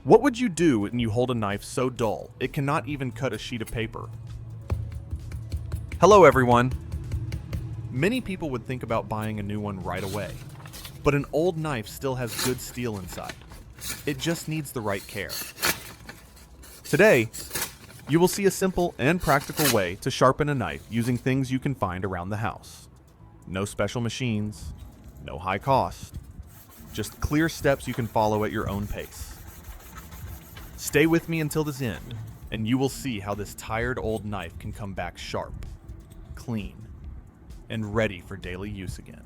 What would you do when you hold a knife so dull it cannot even cut a sheet of paper? Hello everyone! Many people would think about buying a new one right away, but an old knife still has good steel inside. It just needs the right care. Today, you will see a simple and practical way to sharpen a knife using things you can find around the house. No special machines, no high cost, just clear steps you can follow at your own pace. Stay with me until this end, and you will see how this tired old knife can come back sharp, clean, and ready for daily use again.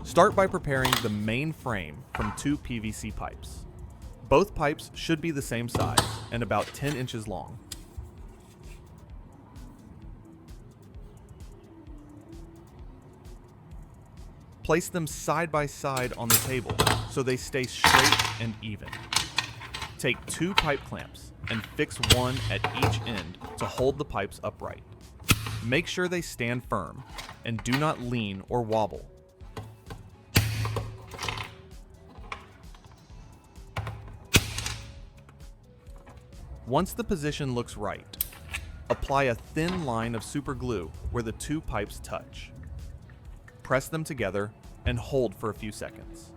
Start by preparing the main frame from 2 PVC pipes. Both pipes should be the same size and about 10 inches long. Place them side by side on the table so they stay straight and even. Take 2 pipe clamps and fix one at each end to hold the pipes upright. Make sure they stand firm and do not lean or wobble. Once the position looks right, apply a thin line of super glue where the 2 pipes touch. Press them together and hold for a few seconds.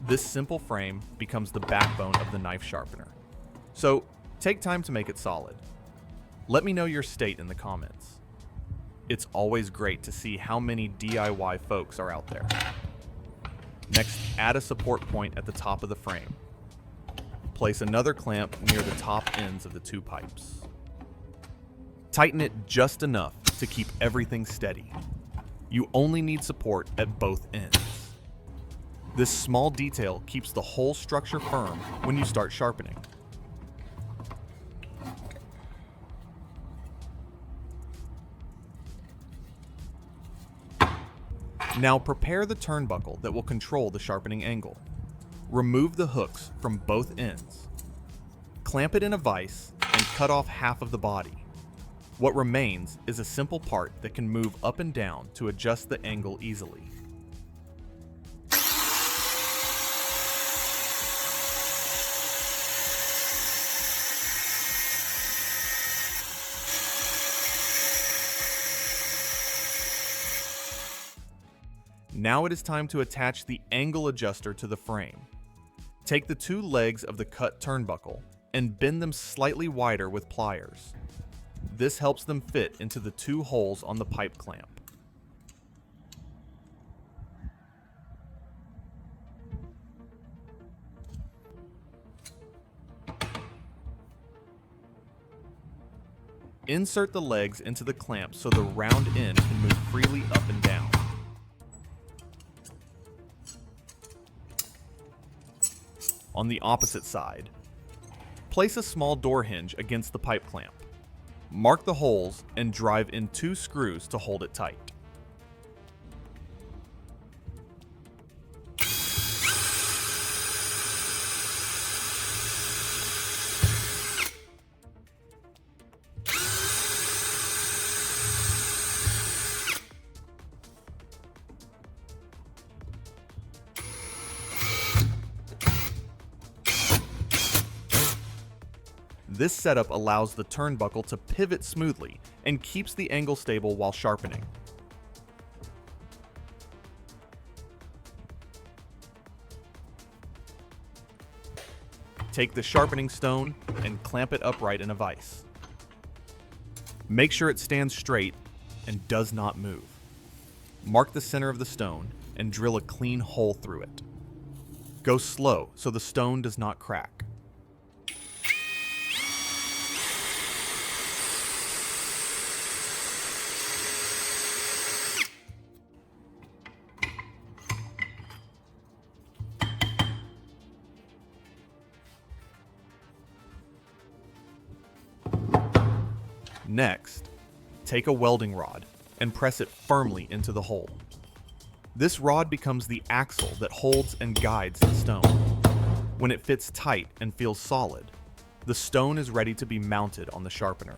This simple frame becomes the backbone of the knife sharpener. So take time to make it solid. Let me know your state in the comments. It's always great to see how many DIY folks are out there. Next, add a support point at the top of the frame. Place another clamp near the top ends of the 2 pipes. Tighten it just enough to keep everything steady. You only need support at both ends. This small detail keeps the whole structure firm when you start sharpening. Now prepare the turnbuckle that will control the sharpening angle. Remove the hooks from both ends. Clamp it in a vise and cut off half of the body. What remains is a simple part that can move up and down to adjust the angle easily. Now it is time to attach the angle adjuster to the frame. Take the 2 legs of the cut turnbuckle and bend them slightly wider with pliers. This helps them fit into the 2 holes on the pipe clamp. Insert the legs into the clamp so the round end can move freely up and down. On the opposite side, place a small door hinge against the pipe clamp. Mark the holes and drive in 2 screws to hold it tight. This setup allows the turnbuckle to pivot smoothly and keeps the angle stable while sharpening. Take the sharpening stone and clamp it upright in a vise. Make sure it stands straight and does not move. Mark the center of the stone and drill a clean hole through it. Go slow so the stone does not crack. Next, take a welding rod and press it firmly into the hole. This rod becomes the axle that holds and guides the stone. When it fits tight and feels solid, the stone is ready to be mounted on the sharpener.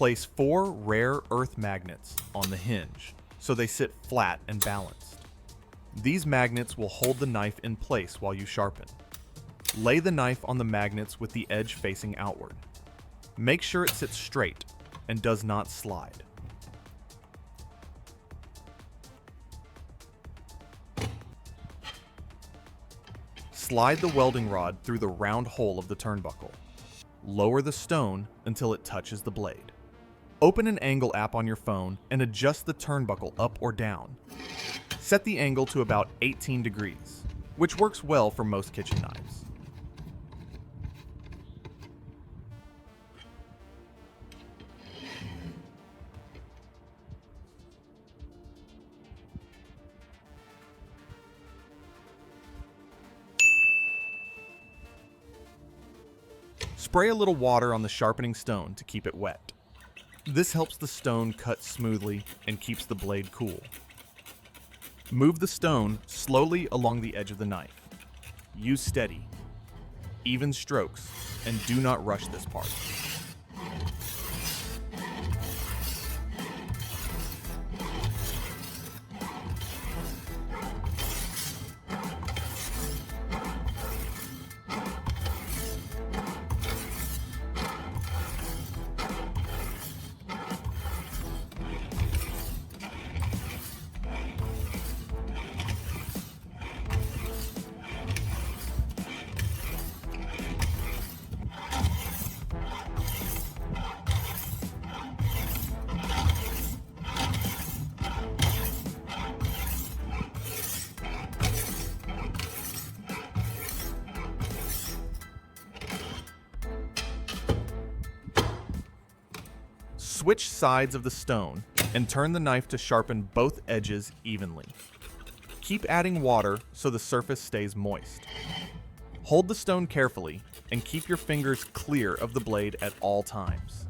Place 4 rare earth magnets on the hinge so they sit flat and balanced. These magnets will hold the knife in place while you sharpen. Lay the knife on the magnets with the edge facing outward. Make sure it sits straight and does not slide. Slide the welding rod through the round hole of the turnbuckle. Lower the stone until it touches the blade. Open an angle app on your phone and adjust the turnbuckle up or down. Set the angle to about 18 degrees, which works well for most kitchen knives. Spray a little water on the sharpening stone to keep it wet. This helps the stone cut smoothly and keeps the blade cool. Move the stone slowly along the edge of the knife. Use steady, even strokes, and do not rush this part. Switch sides of the stone and turn the knife to sharpen both edges evenly. Keep adding water so the surface stays moist. Hold the stone carefully and keep your fingers clear of the blade at all times.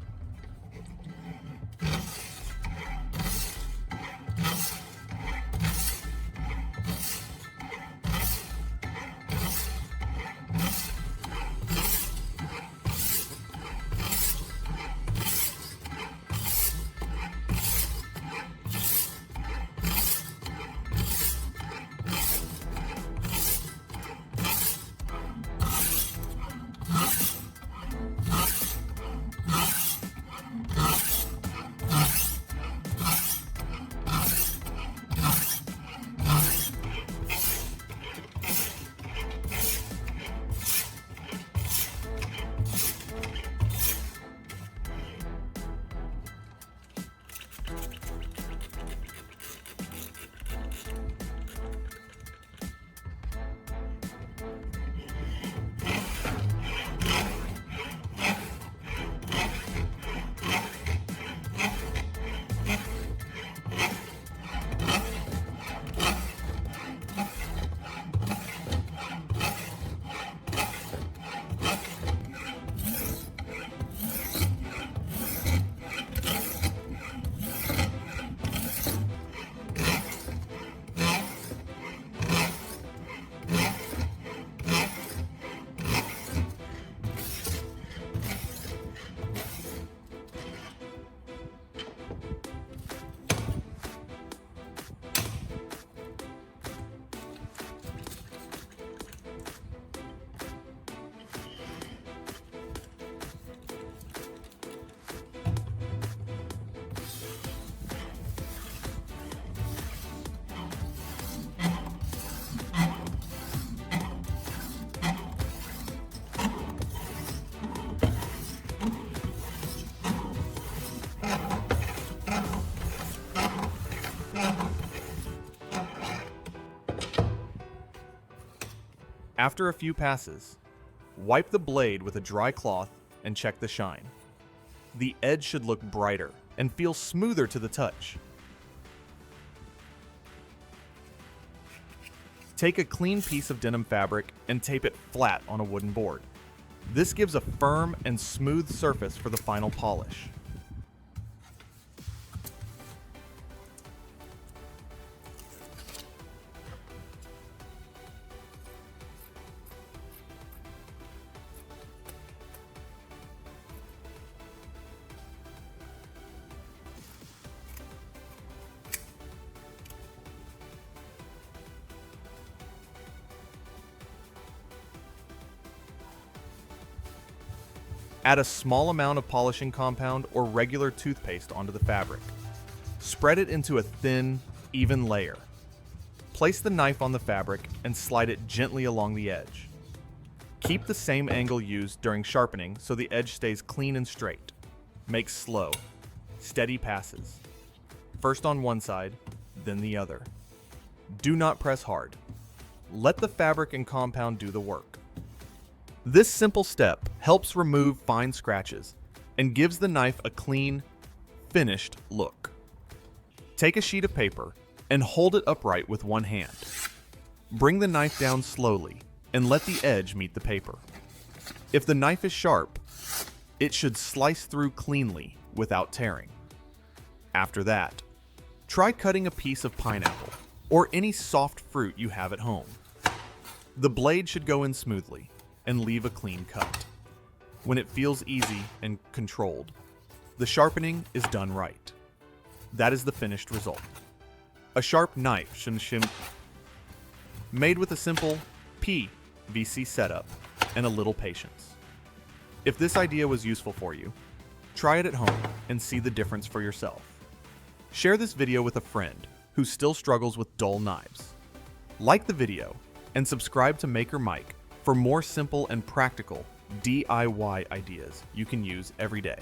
After a few passes, wipe the blade with a dry cloth and check the shine. The edge should look brighter and feel smoother to the touch. Take a clean piece of denim fabric and tape it flat on a wooden board. This gives a firm and smooth surface for the final polish. Add a small amount of polishing compound or regular toothpaste onto the fabric. Spread it into a thin, even layer. Place the knife on the fabric and slide it gently along the edge. Keep the same angle used during sharpening so the edge stays clean and straight. Make slow, steady passes. First on one side, then the other. Do not press hard. Let the fabric and compound do the work. This simple step helps remove fine scratches and gives the knife a clean, finished look. Take a sheet of paper and hold it upright with one hand. Bring the knife down slowly and let the edge meet the paper. If the knife is sharp, it should slice through cleanly without tearing. After that, try cutting a piece of pineapple or any soft fruit you have at home. The blade should go in smoothly and leave a clean cut. When it feels easy and controlled, the sharpening is done right. That is the finished result. A sharp knife made with a simple PVC setup and a little patience. If this idea was useful for you, try it at home and see the difference for yourself. Share this video with a friend who still struggles with dull knives. Like the video and subscribe to Maker Mike for more simple and practical DIY ideas you can use every day.